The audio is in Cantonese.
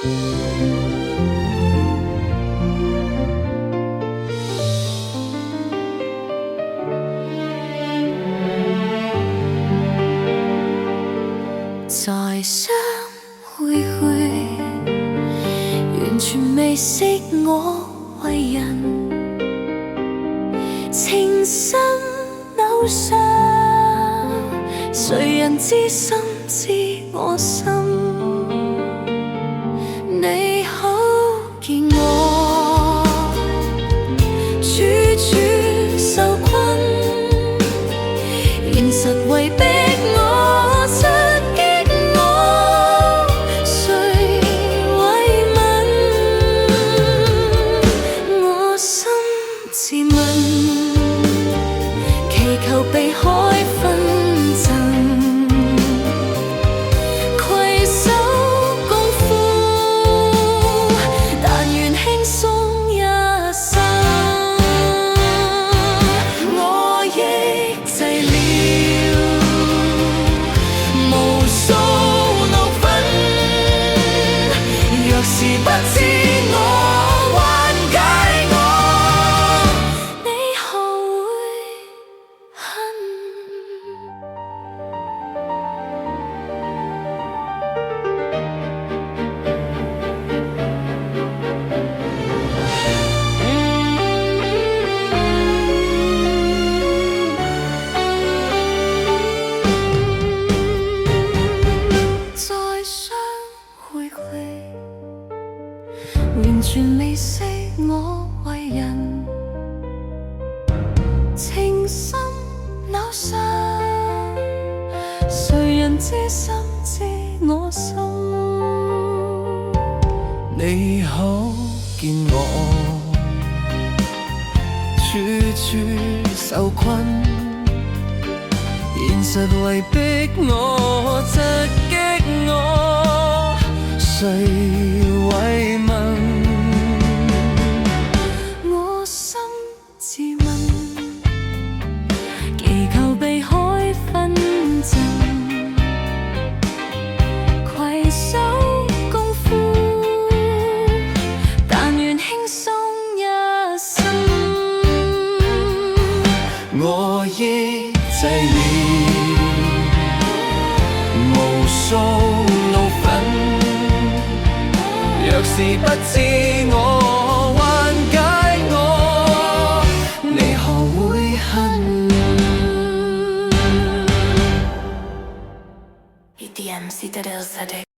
再相會去，完全未識我為人，情深紐上，誰人知心知我心？你好見我處處受困，現實為逼我出擊我，誰慰問？我心自問，祈求避開紛爭，攜手共負，但願輕鬆一生。我抑制了無數怒憤，若是不知我還解我，你何會恨？再相會去，完全未識我為人，情深紐上，誰人知心知我心？你好見我處處受困，現實為逼我側擊我，誰慰問？我心自問，祈求避開紛爭，攜手共負，但願輕鬆一生。我抑制了無數怒憤，若是不知我還解我，你何會恨EDM, si te del